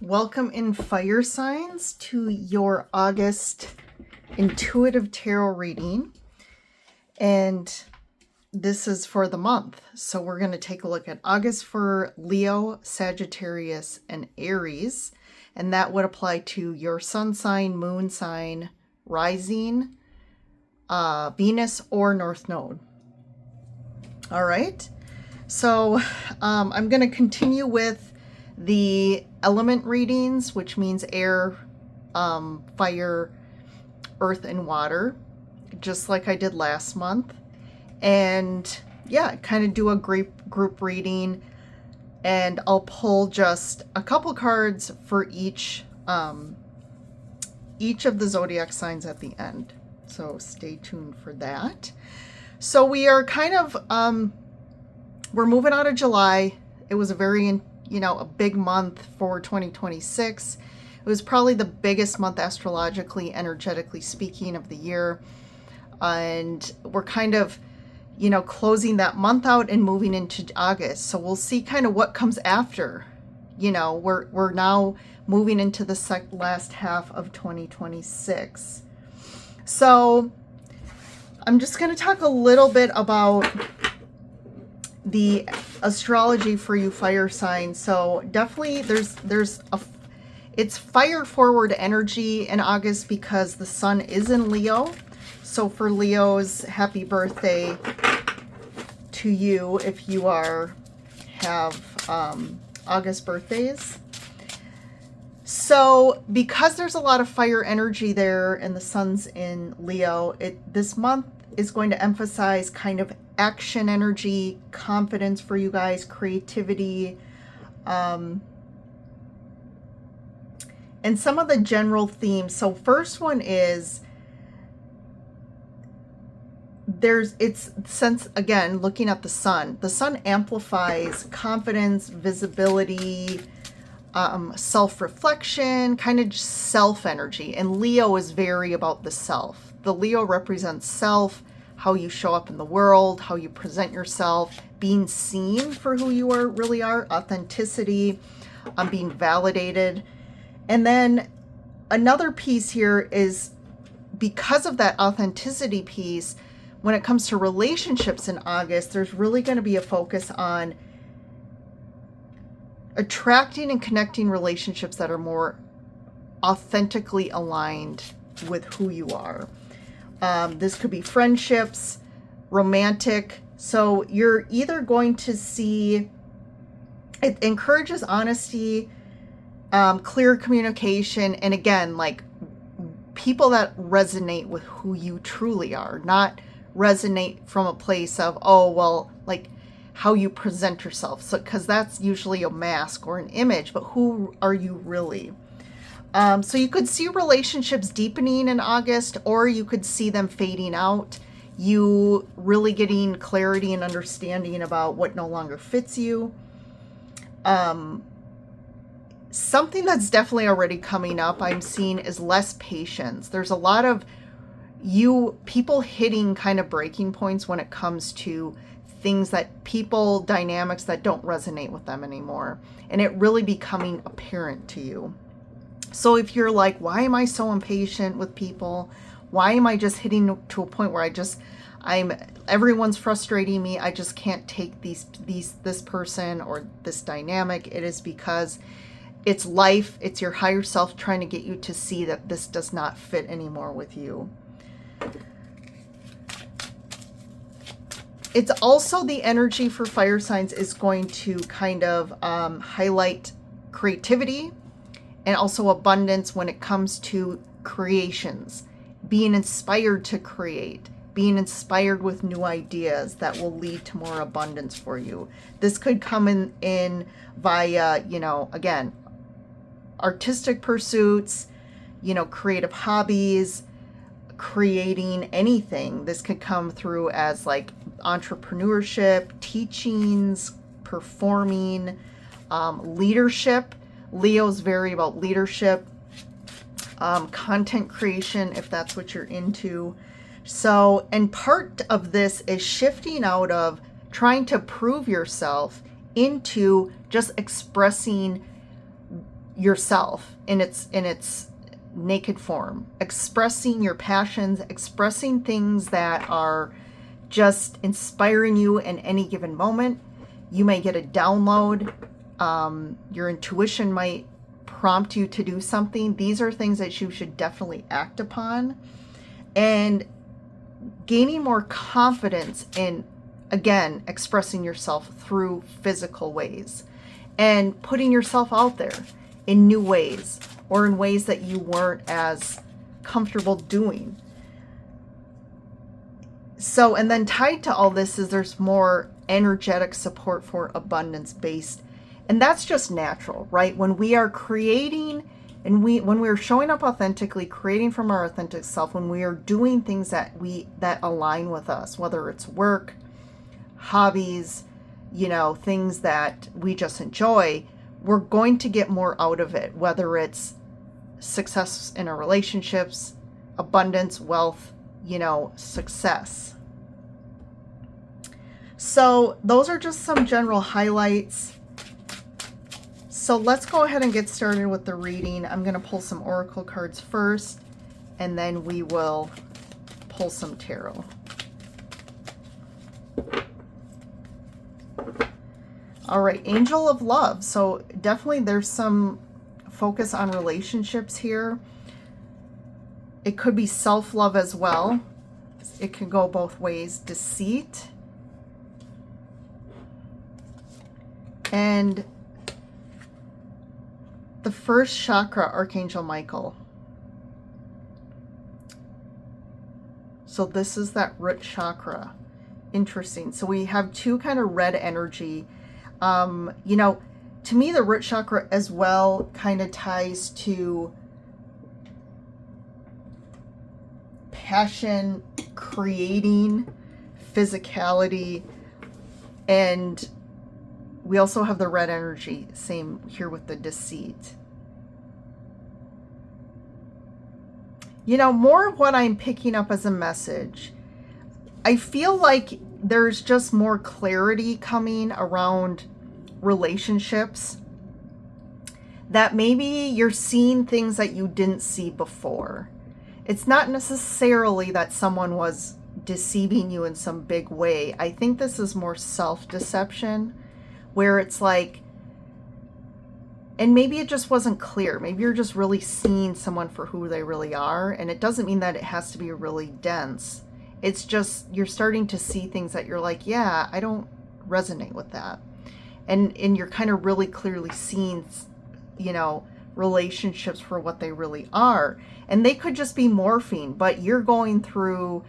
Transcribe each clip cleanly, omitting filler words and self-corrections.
Welcome in fire signs to your August intuitive tarot reading. And this is for the month. So we're going to take a look at August for Leo, Sagittarius, and Aries. And that would apply to your sun sign, moon sign, rising, Venus, or North Node. All right. So I'm going to continue with the element readings, which means air, fire, earth, and water, just like I did last month. And yeah, kind of do a group reading, and I'll pull just a couple cards for each of the zodiac signs at the end. So stay tuned for that. So we are kind of, we're moving out of July. It was a very, a big month for 2026. It was probably the biggest month astrologically, energetically speaking, of the year. And we're kind of, closing that month out and moving into August. So we'll see kind of what comes after. We're now moving into the last half of 2026. So I'm just going to talk a little bit about the astrology for you fire signs. So definitely it's fire forward energy in August because the sun is in Leo. So for Leos, happy birthday to you if you have August birthdays. So because there's a lot of fire energy there and the sun's in Leo, this month is going to emphasize kind of action energy, confidence for you guys, creativity, and some of the general themes. So first one is again, looking at the sun amplifies confidence, visibility, self-reflection, kind of just self energy. And Leo is very about the self. The Leo represents self, how you show up in the world, how you present yourself, being seen for who you really are, authenticity, being validated. And then another piece here is because of that authenticity piece, when it comes to relationships in August, there's really going to be a focus on attracting and connecting relationships that are more authentically aligned with who you are. This could be friendships, romantic. So you're either going to see, it encourages honesty, clear communication, and again, like people that resonate with who you truly are, not resonate from a place of, like how you present yourself. So, because that's usually a mask or an image, but who are you really? So you could see relationships deepening in August, or you could see them fading out. You really getting clarity and understanding about what no longer fits you. Something that's definitely already coming up I'm seeing is less patience. There's a lot of people hitting kind of breaking points when it comes to things that people dynamics that don't resonate with them anymore, and it really becoming apparent to you. So if you're like, why am I so impatient with people? Why am I just hitting to a point where everyone's frustrating me. I just can't take this person or this dynamic. It is because it's life. It's your higher self trying to get you to see that this does not fit anymore with you. It's also the energy for fire signs is going to kind of highlight creativity and also abundance when it comes to creations, being inspired to create, being inspired with new ideas that will lead to more abundance for you. This could come in via, again, artistic pursuits, creative hobbies, creating anything. This could come through as like entrepreneurship, teachings, performing, leadership. Leo's very about leadership, content creation, if that's what you're into. So, and part of this is shifting out of trying to prove yourself into just expressing yourself in its naked form, expressing your passions, expressing things that are just inspiring you in any given moment. You may get a download. Your intuition might prompt you to do something. These are things that you should definitely act upon. And gaining more confidence in, again, expressing yourself through physical ways and putting yourself out there in new ways or in ways that you weren't as comfortable doing. So, and then tied to all this is there's more energetic support for abundance-based, and that's just natural, right? When we are creating and when we're showing up authentically, creating from our authentic self, when we are doing things that align with us, whether it's work, hobbies, things that we just enjoy, we're going to get more out of it, whether it's success in our relationships, abundance, wealth, success. So those are just some general highlights. So let's go ahead and get started with the reading. I'm going to pull some oracle cards first, and then we will pull some tarot. All right, Angel of Love. So definitely there's some focus on relationships here. It could be self-love as well. It can go both ways. Deceit. And the first chakra, Archangel Michael. So this is that root chakra. Interesting. So we have two kind of red energy. To me, the root chakra as well kind of ties to passion, creating, physicality, and we also have the red energy, same here with the deceit. More of what I'm picking up as a message, I feel like there's just more clarity coming around relationships, that maybe you're seeing things that you didn't see before. It's not necessarily that someone was deceiving you in some big way. I think this is more self-deception, where it's like, and maybe it just wasn't clear. Maybe you're just really seeing someone for who they really are. And it doesn't mean that it has to be really dense. It's just, you're starting to see things that you're like, yeah, I don't resonate with that. And you're kind of really clearly seeing, relationships for what they really are. And they could just be morphing, but you're going through,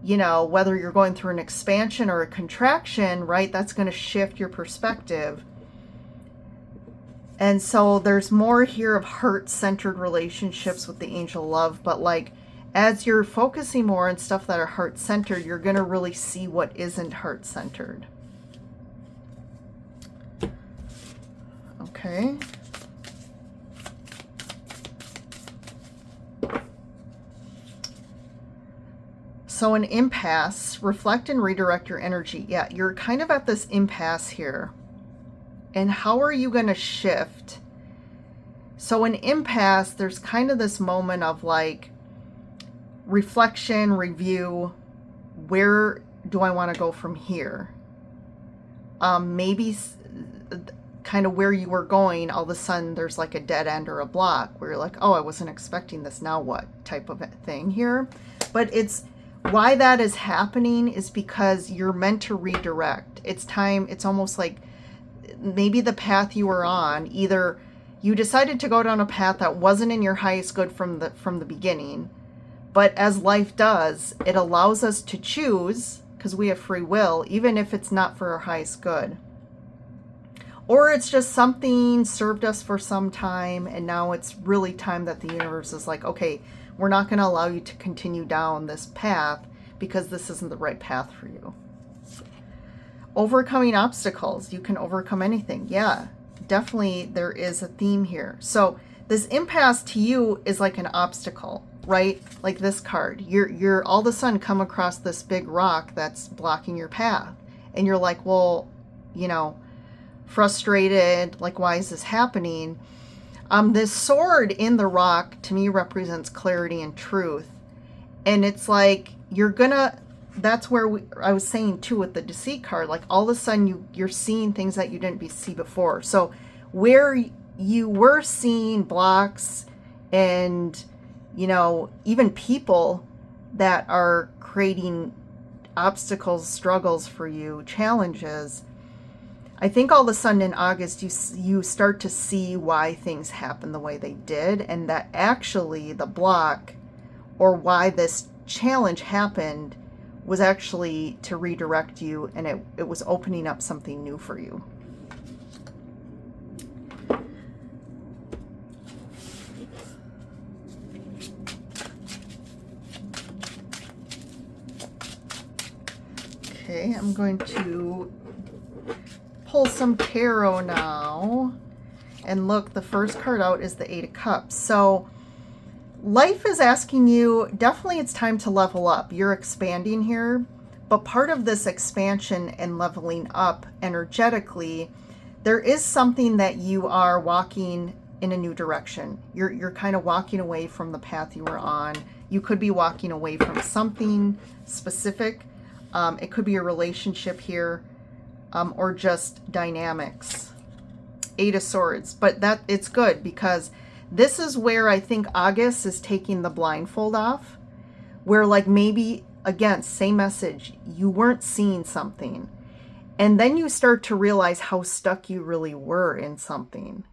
whether you're going through an expansion or a contraction, right? That's going to shift your perspective. And so there's more here of heart-centered relationships with the angel love, but like, as you're focusing more on stuff that are heart-centered, you're going to really see what isn't heart-centered. Okay. So an impasse, reflect and redirect your energy. Yeah, you're kind of at this impasse here. And how are you going to shift? So an impasse, there's kind of this moment of like reflection, review. Where do I want to go from here? Maybe kind of where you were going, all of a sudden there's like a dead end or a block where you're like, oh, I wasn't expecting this. Now what type of thing here? But it's why that is happening is because you're meant to redirect. It's time. It's almost like maybe the path you were on, either you decided to go down a path that wasn't in your highest good from the beginning, but as life does, it allows us to choose because we have free will, even if it's not for our highest good. Or it's just something served us for some time, and now it's really time that the universe is like, okay, we're not going to allow you to continue down this path because this isn't the right path for you. Overcoming obstacles. You can overcome anything. Yeah, definitely there is a theme here. So this impasse to you is like an obstacle, right? Like this card. You're all of a sudden come across this big rock that's blocking your path. And you're like, well, frustrated, like, why is this happening? This sword in the rock to me represents clarity and truth. And it's like that's where I was saying too with the deceit card, like all of a sudden you're seeing things that you didn't see before. So where you were seeing blocks and, even people that are creating obstacles, struggles for you, challenges, I think all of a sudden in August you start to see why things happen the way they did, and that actually the block or why this challenge happened was actually to redirect you, and it was opening up something new for you. Okay, I'm going to pull some tarot now. And look, the first card out is the Eight of Cups. So life is asking you, definitely it's time to level up. You're expanding here, but part of this expansion and leveling up energetically, there is something that you are walking in a new direction. You're kind of walking away from the path you were on. You could be walking away from something specific. It could be a relationship here, or just dynamics. Eight of Swords, but that it's good because this is where I think August is taking the blindfold off, where like maybe, again, same message, you weren't seeing something. And then you start to realize how stuck you really were in something.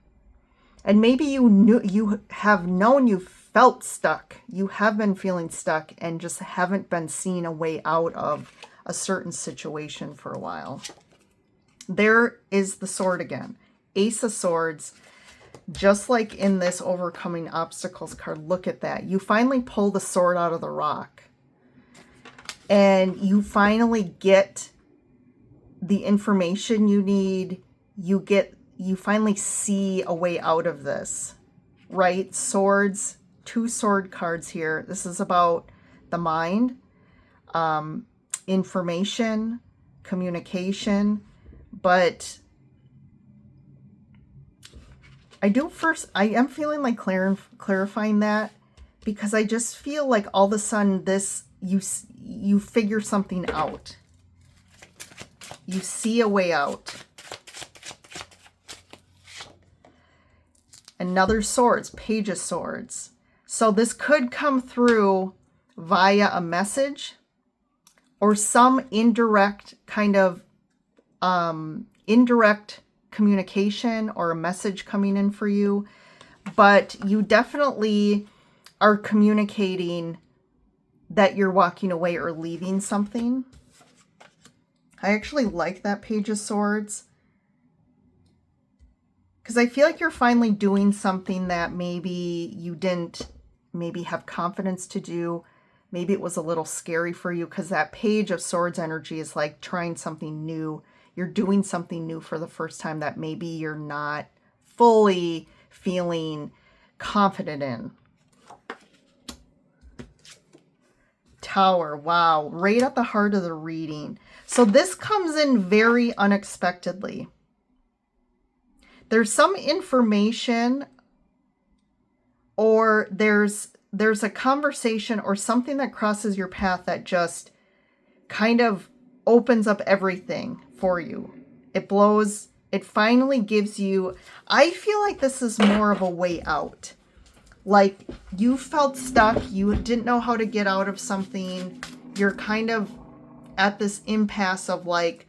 And maybe you have known you felt stuck. You have been feeling stuck and just haven't been seeing a way out of a certain situation for a while. There is the sword again. Ace of Swords. Just like in this overcoming obstacles card, look at that. You finally pull the sword out of the rock. And you finally get the information you need. You finally see a way out of this, right? Swords, two sword cards here. This is about the mind, information, communication, but I am feeling like clarifying that, because I just feel like all of a sudden you figure something out. You see a way out. Another Swords, Page of Swords. So this could come through via a message or some indirect kind of indirect communication or a message coming in for you. But you definitely are communicating that you're walking away or leaving something. I actually like that Page of Swords, because I feel like you're finally doing something that maybe you didn't have confidence to do. Maybe it was a little scary for you, because that Page of Swords energy is like trying something new. You're doing something new for the first time that maybe you're not fully feeling confident in. Tower, wow, right at the heart of the reading. So this comes in very unexpectedly. There's some information, or there's a conversation or something that crosses your path that just kind of opens up everything for you. It finally gives you, I feel like this is more of a way out. Like you felt stuck, you didn't know how to get out of something. You're kind of at this impasse of like,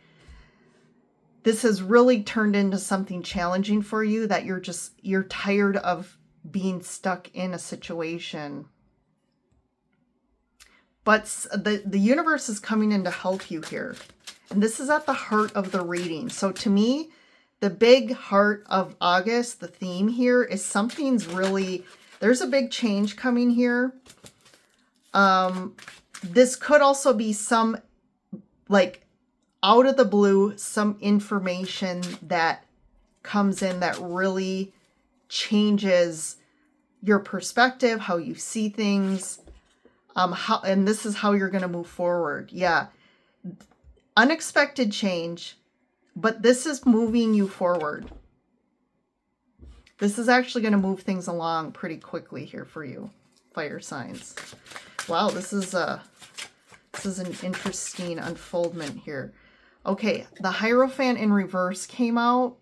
this has really turned into something challenging for you, that you're tired of being stuck in a situation. But the universe is coming in to help you here. And this is at the heart of the reading. So to me, the big heart of August, the theme here is there's a big change coming here. This could also be some, like, out of the blue, some information that comes in that really changes your perspective, how you see things, and this is how you're going to move forward. Yeah. Unexpected change, but this is moving you forward. This is actually going to move things along pretty quickly here for you, fire signs. Wow, this is an interesting unfoldment here. Okay, the Hierophant in reverse came out.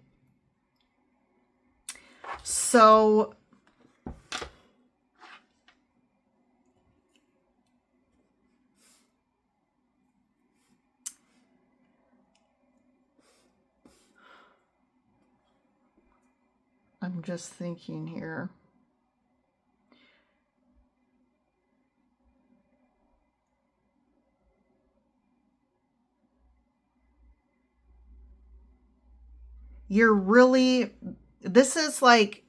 So I'm just thinking here. You're really, this is like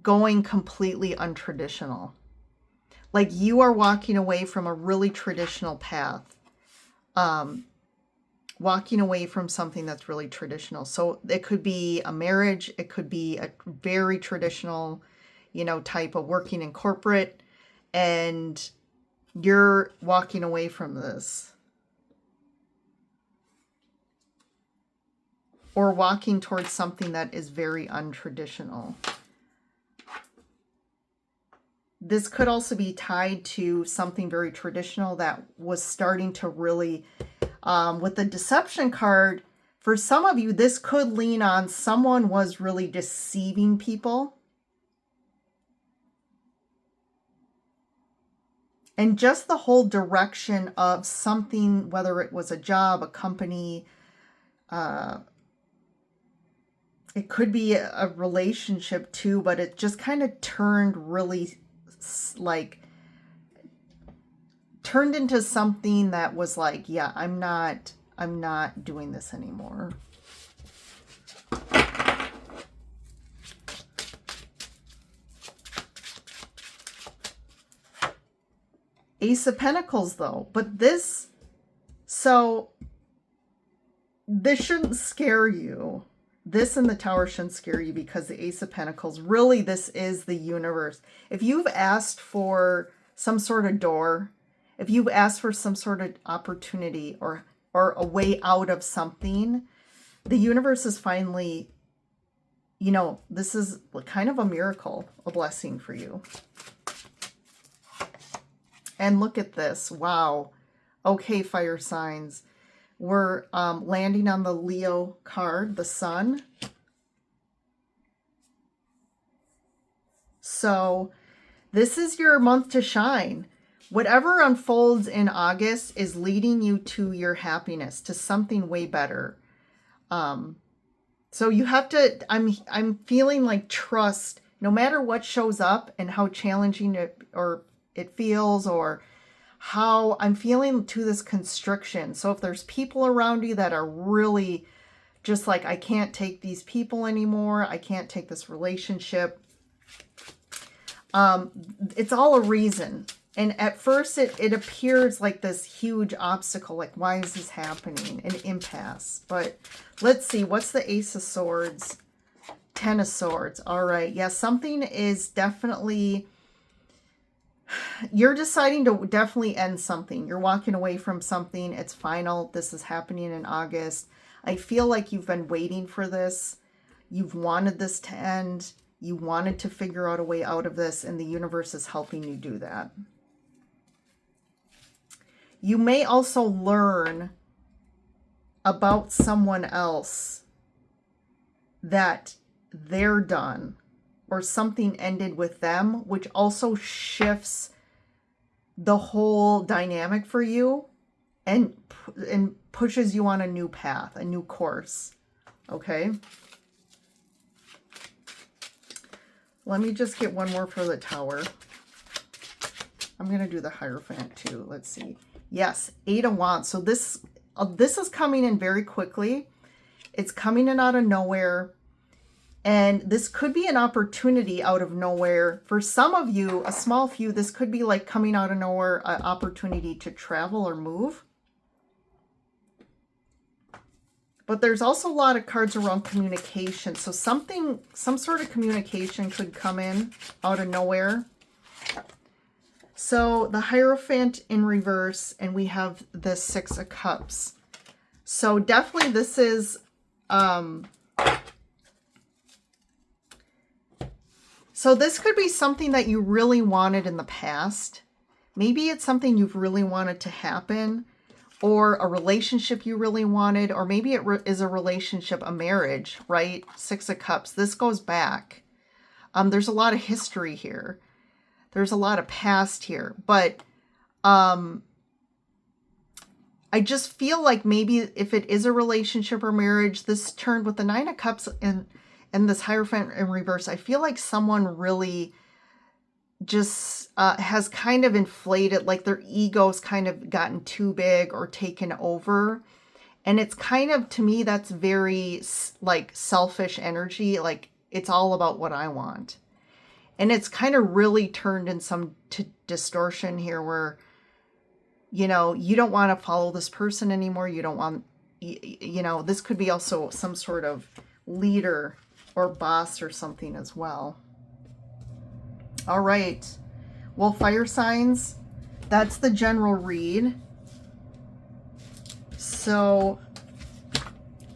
going completely untraditional. Like you are walking away from a really traditional path. Walking away from something that's really traditional. So it could be a marriage. It could be a very traditional, type of working in corporate. And you're walking away from this. Or walking towards something that is very untraditional. This could also be tied to something very traditional that was starting to really, with the deception card, for some of you, this could lean on someone was really deceiving people. And just the whole direction of something, whether it was a job, a company, it could be a relationship too, but it just kind of turned really turned into something that was like, yeah, I'm not doing this anymore. Ace of Pentacles though, but this shouldn't scare you. This and the Tower shouldn't scare you because the Ace of Pentacles, really this is the universe. If you've asked for some sort of door, if you've asked for some sort of opportunity or a way out of something, the universe is finally, this is kind of a miracle, a blessing for you. And look at this. Wow. Okay, fire signs. We're landing on the Leo card, the Sun. So this is your month to shine. Whatever unfolds in August is leading you to your happiness, to something way better. So you have to, I'm feeling like trust, no matter what shows up and how challenging it feels, or how I'm feeling to this constriction. So if there's people around you that are really just like, I can't take these people anymore, I can't take this relationship, it's all a reason. And at first it appears like this huge obstacle, like why is this happening? An impasse. But let's see, what's the Ace of Swords? Ten of Swords. All right, yeah, something is definitely, you're deciding to definitely end something. You're walking away from something. It's final. This is happening in August. I feel like you've been waiting for this. You've wanted this to end. You wanted to figure out a way out of this, and the universe is helping you do that. You may also learn about someone else that they're done, or something ended with them, which also shifts the whole dynamic for you and pushes you on a new path, a new course. Okay? Let me just get one more for the Tower. I'm going to do the Hierophant too. Let's see. Yes, Eight of Wands. So this is coming in very quickly. It's coming in out of nowhere. And this could be an opportunity out of nowhere. For some of you, a small few, this could be like coming out of nowhere, an opportunity to travel or move. But there's also a lot of cards around communication. So some sort of communication could come in out of nowhere. So the Hierophant in reverse, and we have the Six of Cups. So definitely this is, So this could be something that you really wanted in the past. Maybe it's something you've really wanted to happen, or a relationship you really wanted, or maybe it is a relationship, a marriage, right? Six of Cups. This goes back. There's a lot of history here. There's a lot of past here, but I just feel like maybe if it is a relationship or marriage, this turned with the Nine of Cups and this Hierophant in reverse. I feel like someone really just has kind of inflated, like their ego's kind of gotten too big or taken over. And it's kind of, to me, that's very like selfish energy. Like it's all about what I want. And it's kind of really turned in some distortion here where, you know, you don't want to follow this person anymore. You don't want, you know, this could be also some sort of leader or boss or something as well. All right. Well, fire signs, that's the general read. So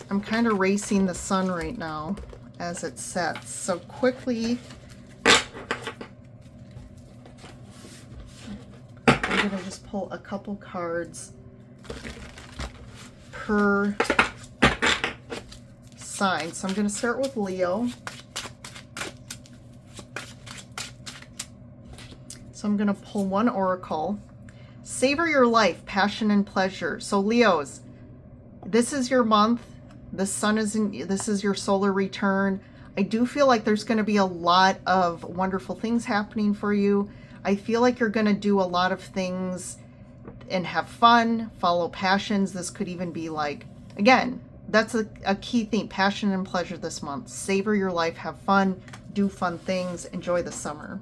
I'm kind of racing the sun right now as it sets. So quickly, I'm going to just pull a couple cards per sign. So I'm going to start with Leo. So I'm going to pull one oracle. Savor your life, passion and pleasure. So Leos, this is your month. The sun is in, this is your solar return. I do feel like there's going to be a lot of wonderful things happening for you. I feel like you're going to do a lot of things and have fun, follow passions. This could even be like, again, that's a key theme, passion and pleasure this month. Savor your life, have fun, do fun things, enjoy the summer.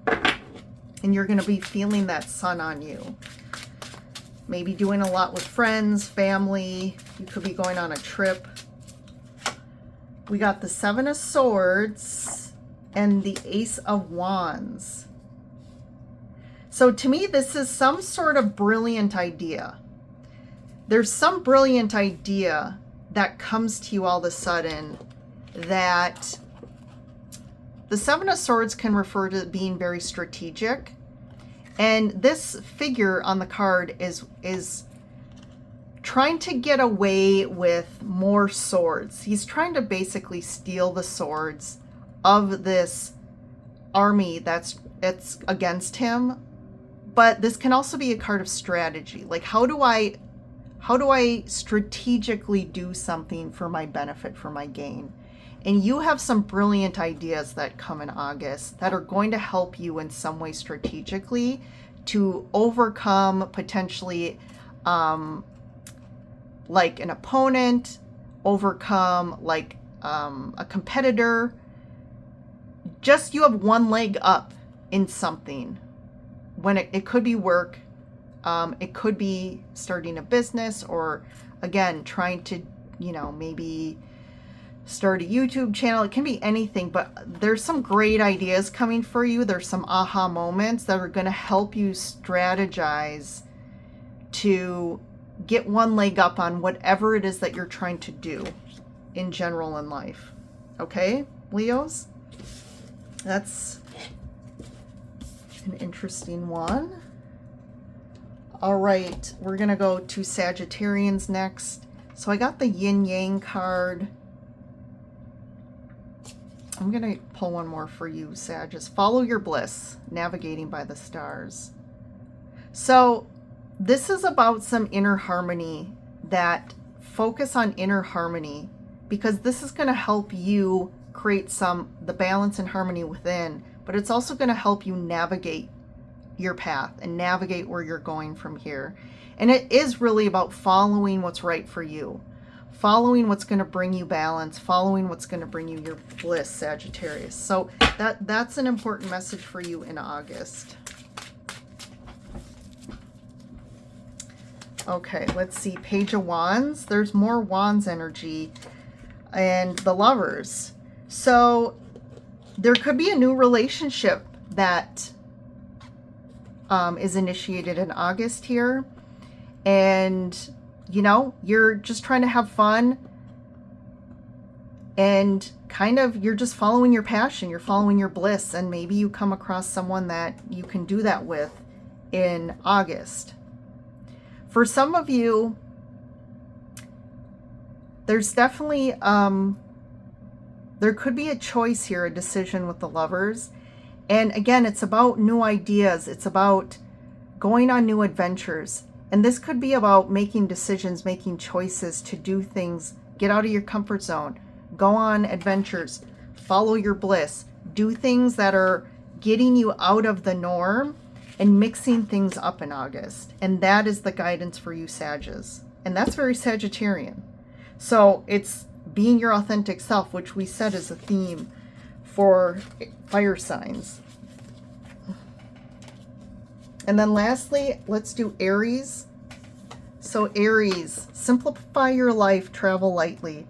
And you're going to be feeling that sun on you. Maybe doing a lot with friends, family. You could be going on a trip. We got the Seven of Swords and the Ace of Wands. So to me, this is some sort of brilliant idea. There's some brilliant idea that comes to you all of a sudden that the Seven of Swords can refer to being very strategic. And this figure on the card is trying to get away with more swords. He's trying to basically steal the swords of this army that's against him. But this can also be a card of strategy. Like, how do I strategically do something for my benefit, for my gain? And you have some brilliant ideas that come in August that are going to help you in some way strategically to overcome potentially like an opponent, overcome like a competitor. Just you have one leg up in something. When it could be work, it could be starting a business, or again, trying to, you know, maybe start a YouTube channel. It can be anything, but there's some great ideas coming for you. There's some aha moments that are going to help you strategize to get one leg up on whatever it is that you're trying to do in general in life. Okay, Leos? That's an interesting one. All right, we're going to go to Sagittarians next. So I got the Yin Yang card. I'm going to pull one more for you, Sagittarius. Follow your bliss, navigating by the stars. So this is about some inner harmony, that focus on inner harmony, because this is going to help you create the balance and harmony within, but it's also going to help you navigate your path and navigate where you're going from here. And it is really about following what's right for you, following what's going to bring you balance, following what's going to bring you your bliss, Sagittarius. So that's an important message for you in August. Okay, let's see. Page of Wands. There's more Wands energy and the Lovers. So there could be a new relationship that is initiated in August here. And, you know, you're just trying to have fun. and kind of you're just following your passion, you're following your bliss, and maybe you come across someone that you can do that with in August. For some of you, there's definitely there could be a choice here, a decision with the Lovers. And again, it's about new ideas, it's about going on new adventures. And this could be about making decisions, making choices to do things, get out of your comfort zone, go on adventures, follow your bliss, do things that are getting you out of the norm and mixing things up in August. And that is the guidance for you, Sagittarius. And that's very Sagittarian. So it's being your authentic self, which we said is a theme for fire signs. And then lastly, let's do Aries. So Aries, simplify your life, travel lightly.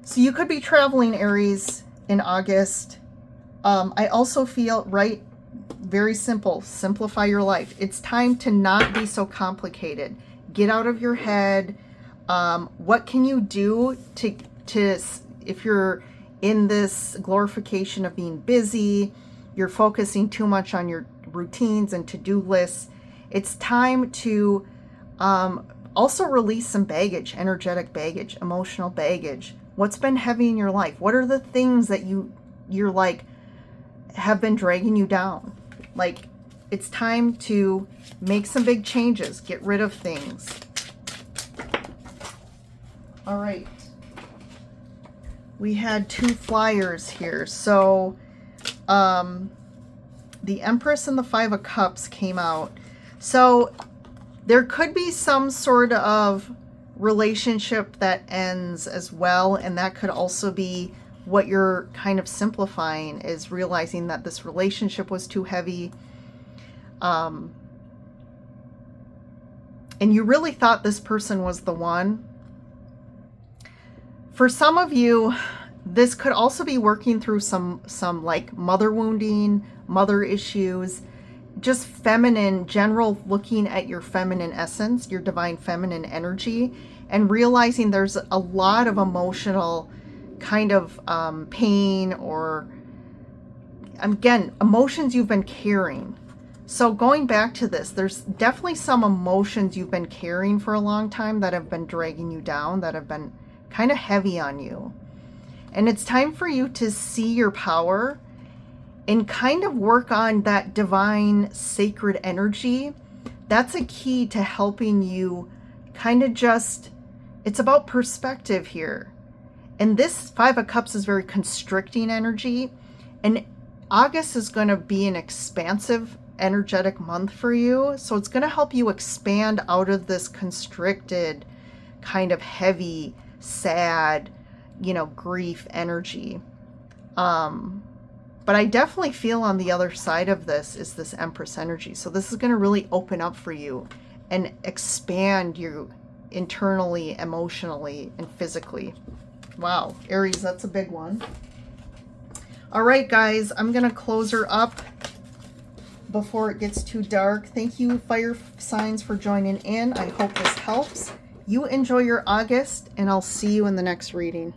So you could be traveling, Aries, in August. I also feel, right, very simple, simplify your life. It's time to not be so complicated. Get out of your head. What can you do to if you're in this glorification of being busy, you're focusing too much on your routines and to-do lists, it's time to also release some baggage, energetic baggage, emotional baggage. What's been heavy in your life? What are the things that you're like have been dragging you down? Like, it's time to make some big changes, get rid of things. All right. We had 2 flyers here. So the Empress and the 5 of Cups came out. So there could be some sort of relationship that ends as well. And that could also be what you're kind of simplifying, is realizing that this relationship was too heavy. And you really thought this person was the one. For some of you, this could also be working through some like mother wounding, mother issues, just feminine, general looking at your feminine essence, your divine feminine energy, and realizing there's a lot of emotional kind of pain, or again, emotions you've been carrying. So going back to this, there's definitely some emotions you've been carrying for a long time that have been dragging you down, that have been kind of heavy on you. And it's time for you to see your power and kind of work on that divine sacred energy. That's a key to helping you kind of just, it's about perspective here. And this 5 of Cups is very constricting energy. And August is going to be an expansive, energetic month for you. So it's going to help you expand out of this constricted, kind of heavy, sad, grief energy. But I definitely feel on the other side of this is this Empress energy. So this is going to really open up for you and expand you internally, emotionally, and physically. Wow, Aries, that's a big one. All right, guys, I'm going to close her up before it gets too dark. Thank you, fire signs, for joining in. I hope this helps. You enjoy your August, and I'll see you in the next reading.